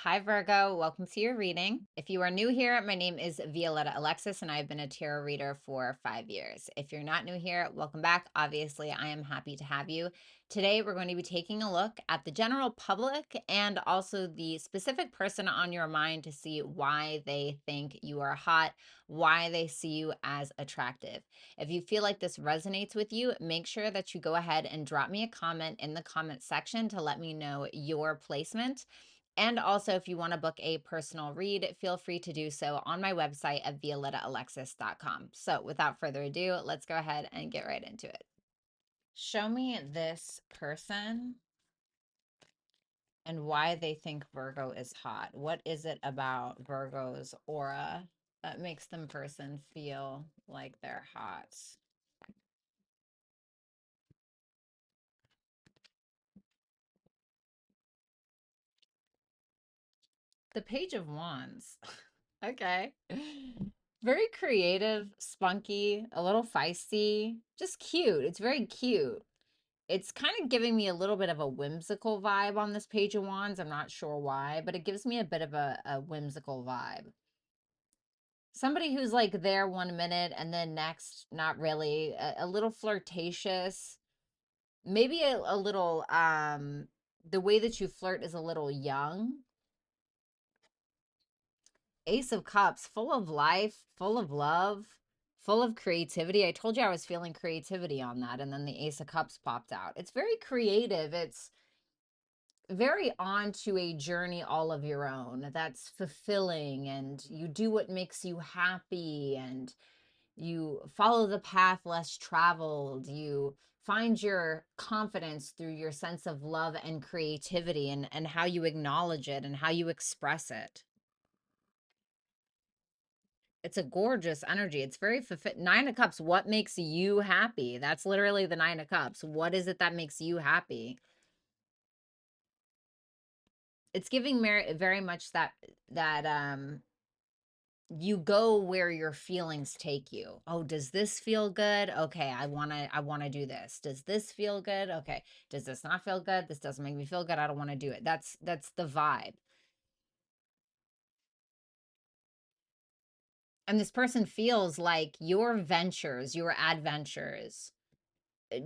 Hi, Virgo. Welcome to your reading. If you are new here, my name is Violetta Alexis, and I've been a tarot reader for 5 years. If you're not new here, welcome back. Obviously, I am happy to have you. Today, we're going to be taking a look at the general public and also the specific person on your mind to see why they think you are hot, why they see you as attractive. If you feel like this resonates with you, make sure that you go ahead and drop me a comment in the comment section to let me know your placement. And also, if you want to book a personal read, feel free to do so on my website at violettaalexis.com. So without further ado, let's go ahead and get right into it. Show me this person and why they think Virgo is hot. What is it about Virgo's aura that makes them person feel like they're hot? The Page of Wands. Okay. Very creative, spunky, a little feisty, just cute. It's very cute. It's kind of giving me a little bit of a whimsical vibe on this Page of Wands. I'm not sure why, but it gives me a bit of a whimsical vibe. Somebody who's like there 1 minute and then next, not really. A little flirtatious. Maybe a little, the way that you flirt is a little young. Ace of Cups, full of life, full of love, full of creativity. I told you I was feeling creativity on that, and then the Ace of Cups popped out. It's very creative. It's very on to a journey all of your own that's fulfilling, and you do what makes you happy, and you follow the path less traveled. You find your confidence through your sense of love and creativity, and how you acknowledge it and how you express it. It's a gorgeous energy. It's very fulfilling. Nine of Cups, what makes you happy? That's literally the Nine of Cups. What is it that makes you happy? It's giving very much that you go where your feelings take you. Oh, does this feel good? Okay, I want to do this. Does this feel good? Okay. Does this not feel good? This doesn't make me feel good. I don't want to do it. That's the vibe. And this person feels like your ventures, your adventures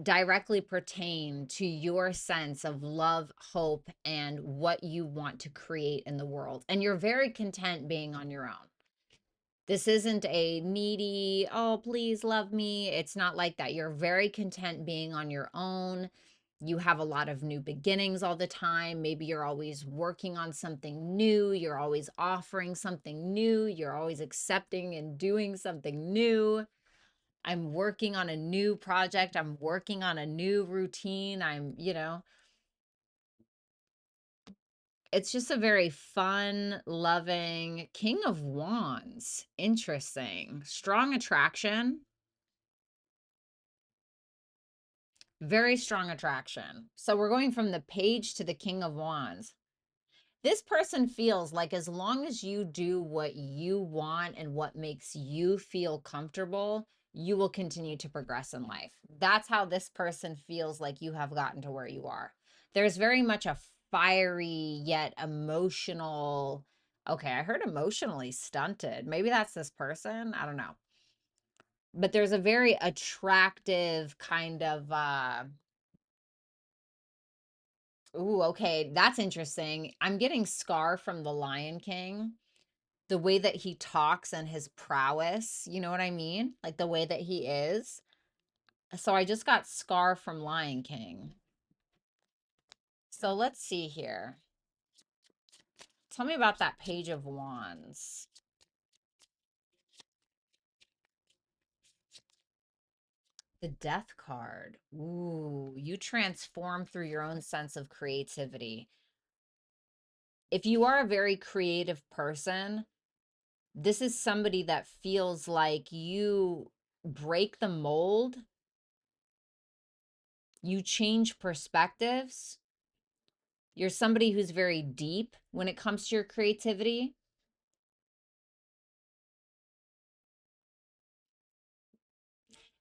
directly pertain to your sense of love, hope, and what you want to create in the world. And you're very content being on your own. This isn't a needy, oh, please love me. It's not like that. You're very content being on your own. You have a lot of new beginnings all the time. Maybe you're always working on something new. You're always offering something new. You're always accepting and doing something new. I'm working on a new project. I'm working on a new routine. It's just a very fun, loving King of Wands. Interesting. Strong attraction. Very strong attraction. So we're going from the Page to the King of Wands. This person feels like as long as you do what you want and what makes you feel comfortable, you will continue to progress in life. That's how this person feels like you have gotten to where you are. There's very much a fiery yet emotional, okay, I heard emotionally stunted. Maybe that's this person. I don't know. But there's a very attractive kind of ooh, okay, that's interesting. I'm getting Scar from The Lion King. The way that he talks and his prowess, you know what I mean? Like the way that he is. So I just got Scar from Lion King. So let's see here. Tell me about that Page of Wands. The Death card. Ooh, you transform through your own sense of creativity. If you are a very creative person, this is somebody that feels like you break the mold, you change perspectives. You're somebody who's very deep when it comes to your creativity.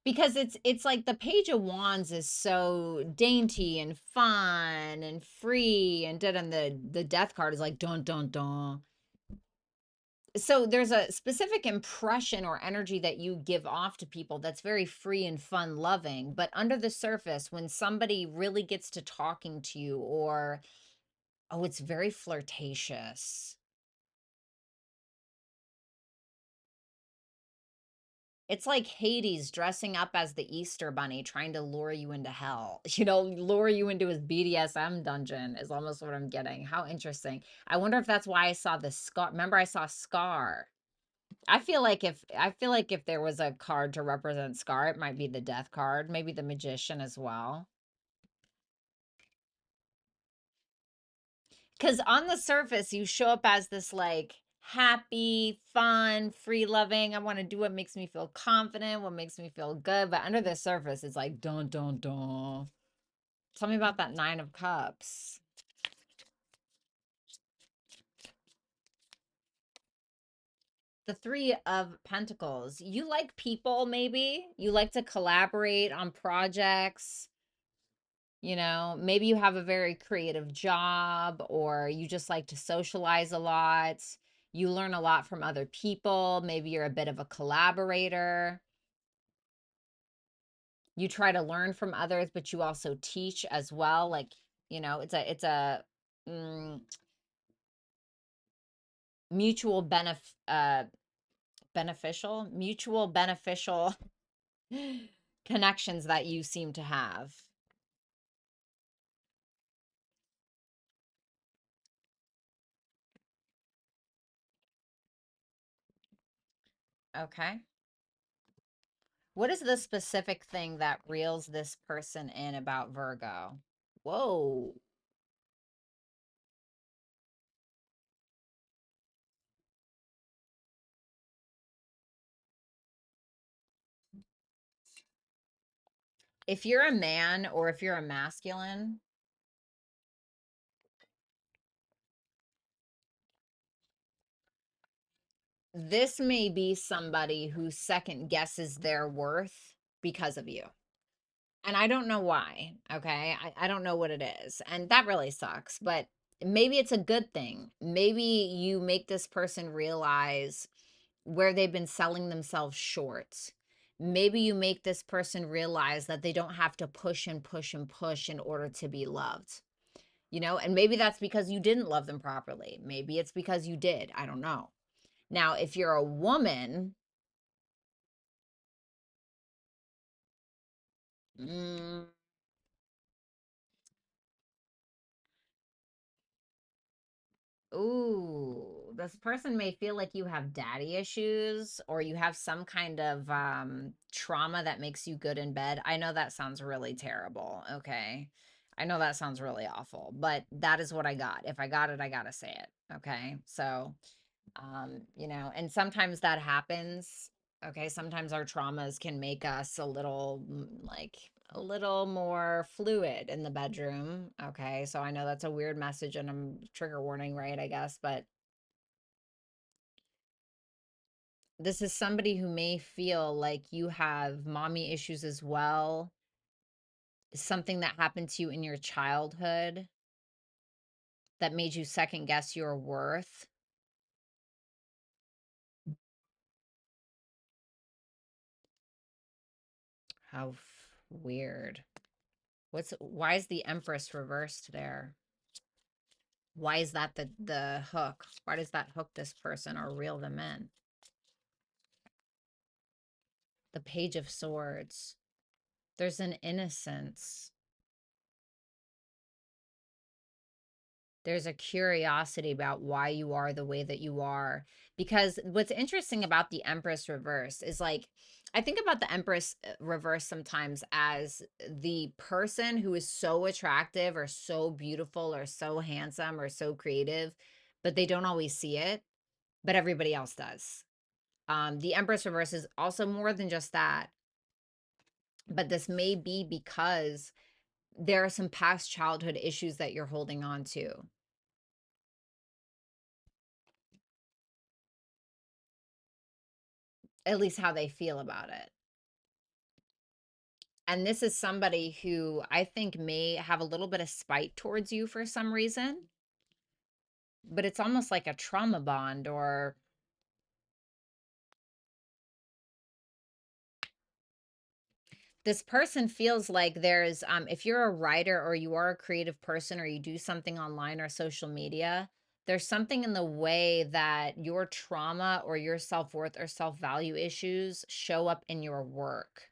because it's like the Page of Wands is so dainty and fun and free, and then the Death card is like dun dun dun. So there's a specific impression or energy that you give off to people that's very free and fun loving, but under the surface, when somebody really gets to talking to you, or oh, it's very flirtatious. It's like Hades dressing up as the Easter bunny trying to lure you into hell. Lure you into his BDSM dungeon is almost what I'm getting. How interesting. I wonder if that's why I saw the scar. Remember I saw Scar. I feel like if there was a card to represent Scar, it might be the Death card, maybe the Magician as well. Because on the surface, you show up as this like happy, fun, free loving. I want to do what makes me feel confident, what makes me feel good. But under the surface, it's like, dun, dun, dun. Tell me about that Nine of Cups. The Three of Pentacles. You like people, maybe. You like to collaborate on projects. Maybe you have a very creative job, or you just like to socialize a lot. You learn a lot from other people. Maybe you're a bit of a collaborator. You try to learn from others, but you also teach as well. Like, it's a mm, mutual mutual beneficial connections that you seem to have. Okay. What is the specific thing that reels this person in about Virgo? Whoa. If you're a man or if you're a masculine, this may be somebody who second guesses their worth because of you. And I don't know why. Okay. I don't know what it is. And that really sucks. But maybe it's a good thing. Maybe you make this person realize where they've been selling themselves short. Maybe you make this person realize that they don't have to push and push and push in order to be loved. And maybe that's because you didn't love them properly. Maybe it's because you did. I don't know. Now, if you're a woman, mm, ooh, this person may feel like you have daddy issues, or you have some kind of trauma that makes you good in bed. I know that sounds really terrible. Okay. I know that sounds really awful, but that is what I got. If I got it, I got to say it. Okay. So, and sometimes that happens. Okay, sometimes our traumas can make us a little like a little more fluid in the bedroom. Okay, so I know that's a weird message and I'm trigger warning, right? I guess, but this is somebody who may feel like you have mommy issues as well, something that happened to you in your childhood that made you second guess your worth. How weird. Why is the Empress reversed there? Why is that the hook? Why does that hook this person or reel them in? The Page of Swords. There's an innocence. There's a curiosity about why you are the way that you are. Because what's interesting about the Empress reverse is like, I think about the Empress reverse sometimes as the person who is so attractive or so beautiful or so handsome or so creative, but they don't always see it, but everybody else does. The Empress reverse is also more than just that, but this may be because there are some past childhood issues that you're holding on to. At least how they feel about it. And this is somebody who I think may have a little bit of spite towards you for some reason, but it's almost like a trauma bond. Or this person feels like there's if you're a writer or you are a creative person or you do something online or social media, there's something in the way that your trauma or your self-worth or self-value issues show up in your work,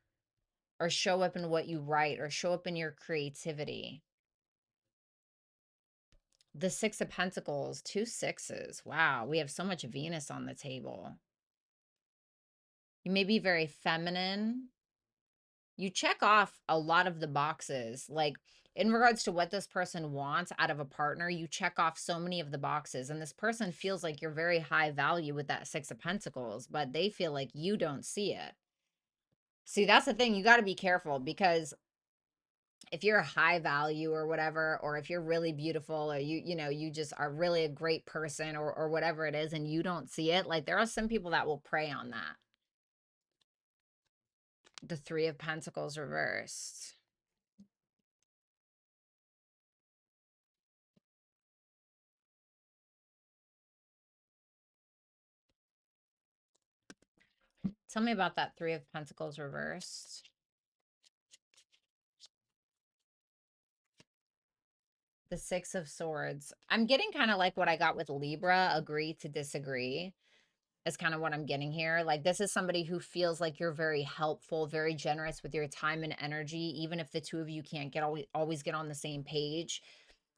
or show up in what you write, or show up in your creativity. The Six of Pentacles, two sixes. Wow, we have so much Venus on the table. You may be very feminine. You check off a lot of the boxes. Like, in regards to what this person wants out of a partner, you check off so many of the boxes. And this person feels like you're very high value with that Six of Pentacles, but they feel like you don't see it. See, that's the thing. You got to be careful, because if you're a high value or whatever, or if you're really beautiful, or you just are really a great person, or whatever it is, and you don't see it, like, there are some people that will prey on that. The Three of Pentacles reversed. Tell me about that Three of Pentacles reversed. The Six of Swords. I'm getting kind of like what I got with Libra, agree to disagree, is kind of what I'm getting here. Like, this is somebody who feels like you're very helpful, very generous with your time and energy, even if the two of you can't always get on the same page.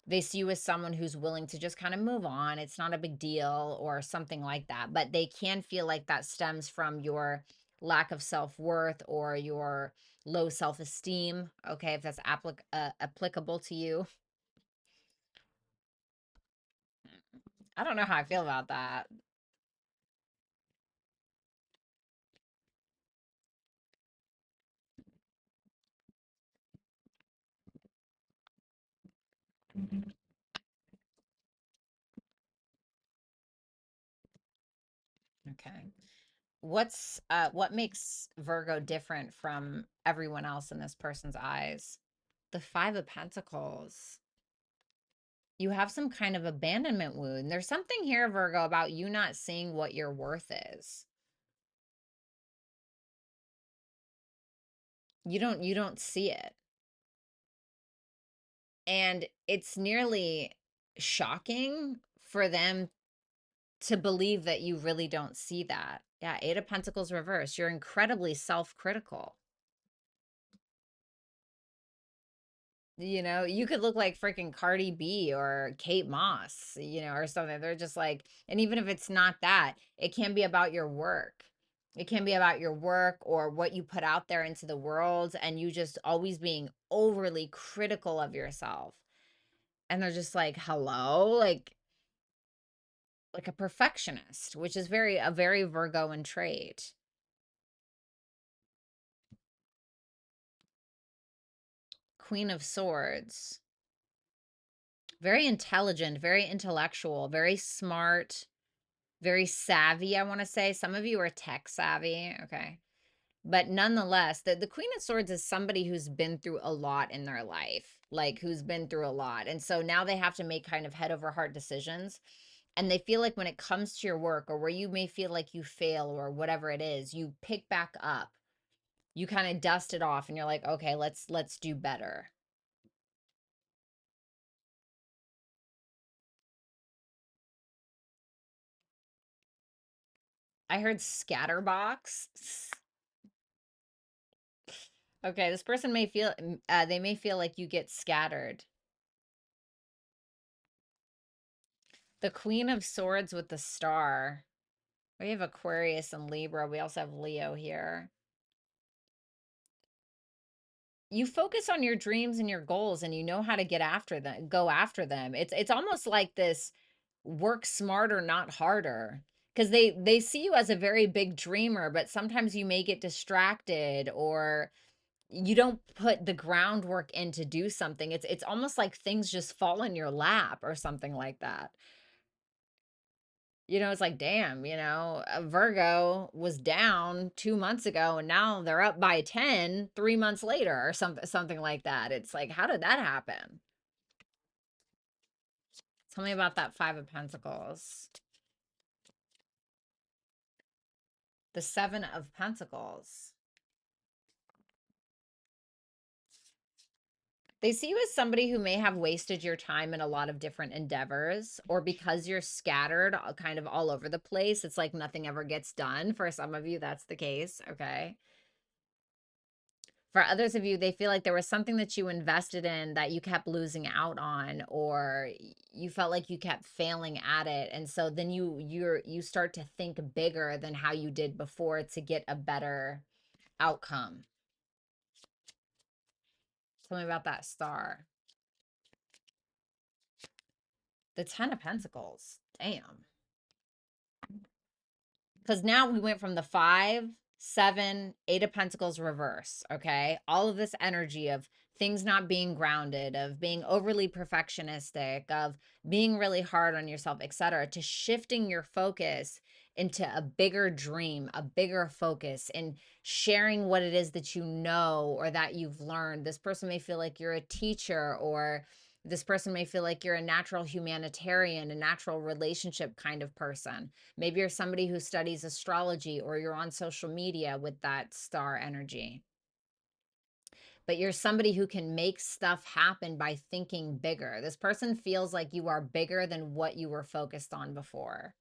They see you as someone who's willing to just kind of move on. It's not a big deal or something like that. But they can feel like that stems from your lack of self-worth or your low self-esteem. Okay, if that's applicable to you. I don't know how I feel about that. Okay. What makes Virgo different from everyone else in this person's eyes? The Five of Pentacles. You have some kind of abandonment wound. There's something here, Virgo, about you not seeing what your worth is. You don't see it. And it's nearly shocking for them to believe that you really don't see that. Yeah, Eight of Pentacles reverse. You're incredibly self-critical. You could look like freaking Cardi B or Kate Moss, or something. They're just like, and even if it's not that, it can be about your work. It can be about your work or what you put out there into the world, and you just always being overly critical of yourself. And they're just like, hello, like a perfectionist, which is a very Virgoan trait. Queen of Swords. Very intelligent, very intellectual, very smart, very savvy, I want to say. Some of you are tech savvy, okay? But nonetheless, the Queen of Swords is somebody who's been through a lot in their life, like who's been through a lot. And so now they have to make kind of head over heart decisions. And they feel like when it comes to your work, or where you may feel like you fail or whatever it is, you pick back up. You kind of dust it off and you're like, okay, let's do better. I heard scatterbox. Okay, this person may feel they may feel like you get scattered. The Queen of Swords with the star. We have Aquarius and Libra. We also have Leo here. You focus on your dreams and your goals, and you know how to go after them. It's almost like this work smarter, not harder. Because they see you as a very big dreamer, but sometimes you may get distracted, or you don't put the groundwork in to do something. It's almost like things just fall in your lap or something like that. It's like, damn, Virgo was down 2 months ago and now they're up by 10 3 months later or something like that. It's like, how did that happen? Tell me about that Five of Pentacles. The Seven of Pentacles. They see you as somebody who may have wasted your time in a lot of different endeavors, or because you're scattered kind of all over the place, it's like nothing ever gets done. For some of you, that's the case, okay? For others of you, they feel like there was something that you invested in that you kept losing out on, or you felt like you kept failing at it. And so then you start to think bigger than how you did before to get a better outcome. Tell me about that star. The Ten of Pentacles. Damn. Because now we went from the 5, 7, 8 of Pentacles reverse, okay? All of this energy of things not being grounded, of being overly perfectionistic, of being really hard on yourself, etc., to shifting your focus into a bigger dream, a bigger focus, and sharing what it is that you know or that you've learned. This person may feel like you're a teacher, or this person may feel like you're a natural humanitarian, a natural relationship kind of person. Maybe you're somebody who studies astrology, or you're on social media with that star energy. But you're somebody who can make stuff happen by thinking bigger. This person feels like you are bigger than what you were focused on before.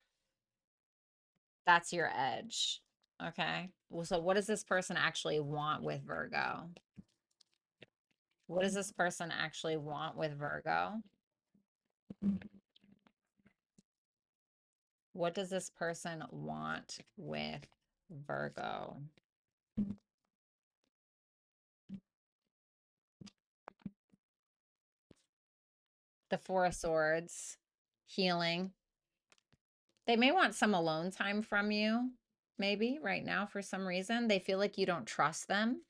That's your edge. Okay. Well, so what does this person actually want with Virgo? What does this person actually want with Virgo? What does this person want with Virgo? The Four of Swords, healing. They may want some alone time from you, maybe right now for some reason. They feel like you don't trust them.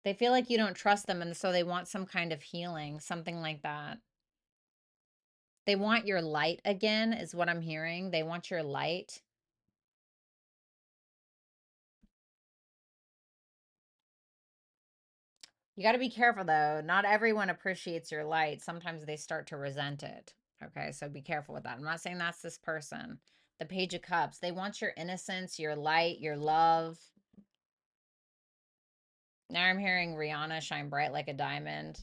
They feel like you don't trust them, and so they want some kind of healing, something like that. They want your light again, is what I'm hearing. They want your light. You got to be careful, though. Not everyone appreciates your light. Sometimes they start to resent it. Okay, so be careful with that. I'm not saying that's this person. The Page of Cups. They want your innocence, your light, your love. Now I'm hearing Rihanna shine bright like a diamond.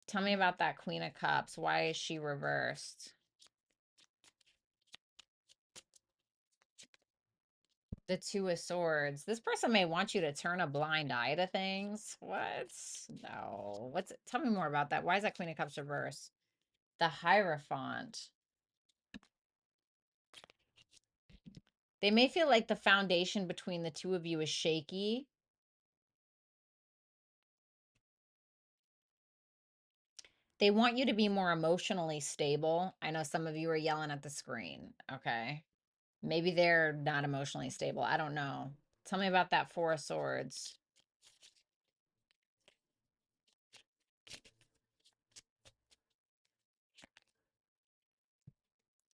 Tell me about that Queen of Cups. Why is she reversed? The Two of Swords. This person may want you to turn a blind eye to things. What? No. Tell me more about that. Why is that Queen of Cups reversed? The Hierophant. They may feel like the foundation between the two of you is shaky. They want you to be more emotionally stable. I know some of you are yelling at the screen. Okay. Maybe they're not emotionally stable. I don't know. Tell me about that Four of Swords.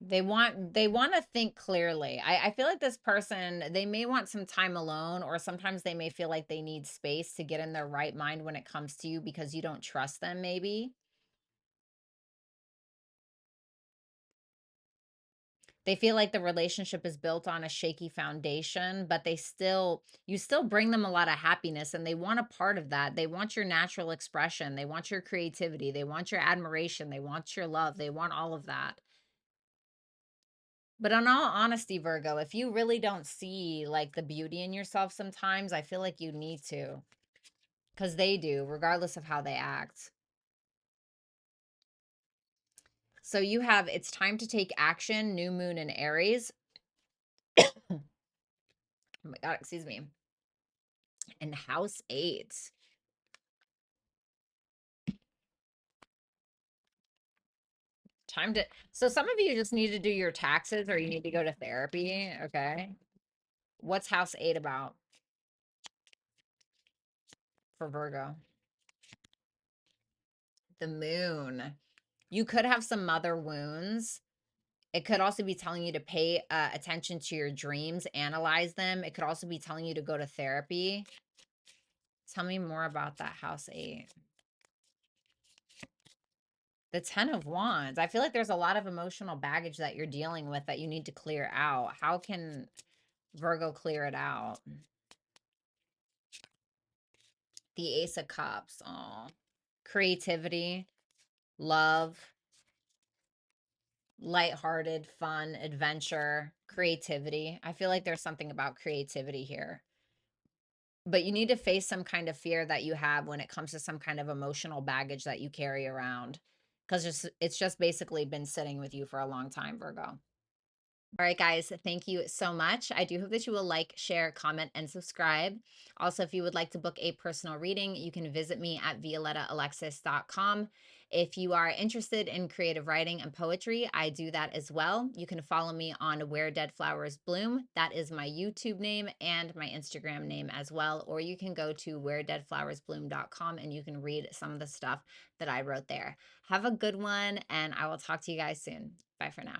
They want to think clearly. I feel like this person, they may want some time alone, or sometimes they may feel like they need space to get in their right mind when it comes to you because you don't trust them, maybe. They feel like the relationship is built on a shaky foundation, but you still bring them a lot of happiness, and they want a part of that. They want your natural expression. They want your creativity. They want your admiration. They want your love. They want all of that. But in all honesty, Virgo, if you really don't see like the beauty in yourself sometimes, I feel like you need to, because they do, regardless of how they act. So you have It's Time to Take Action, New Moon in Aries. Oh my God, excuse me. And House 8. So some of you just need to do your taxes, or you need to go to therapy. Okay. What's House 8 about for Virgo? The moon. You could have some mother wounds. It could also be telling you to pay attention to your dreams, analyze them. It could also be telling you to go to therapy. Tell me more about that house 8. The 10 of Wands. I feel like there's a lot of emotional baggage that you're dealing with that you need to clear out. How can Virgo clear it out? The Ace of Cups. Oh, creativity, love, lighthearted, fun, adventure, creativity. I feel like there's something about creativity here. But you need to face some kind of fear that you have when it comes to some kind of emotional baggage that you carry around. Because it's just basically been sitting with you for a long time, Virgo. All right, guys, thank you so much. I do hope that you will like, share, comment, and subscribe. Also, if you would like to book a personal reading, you can visit me at violettaalexis.com. If you are interested in creative writing and poetry, I do that as well. You can follow me on Where Dead Flowers Bloom. That is my YouTube name and my Instagram name as well. Or you can go to wheredeadflowersbloom.com and you can read some of the stuff that I wrote there. Have a good one, and I will talk to you guys soon. Bye for now.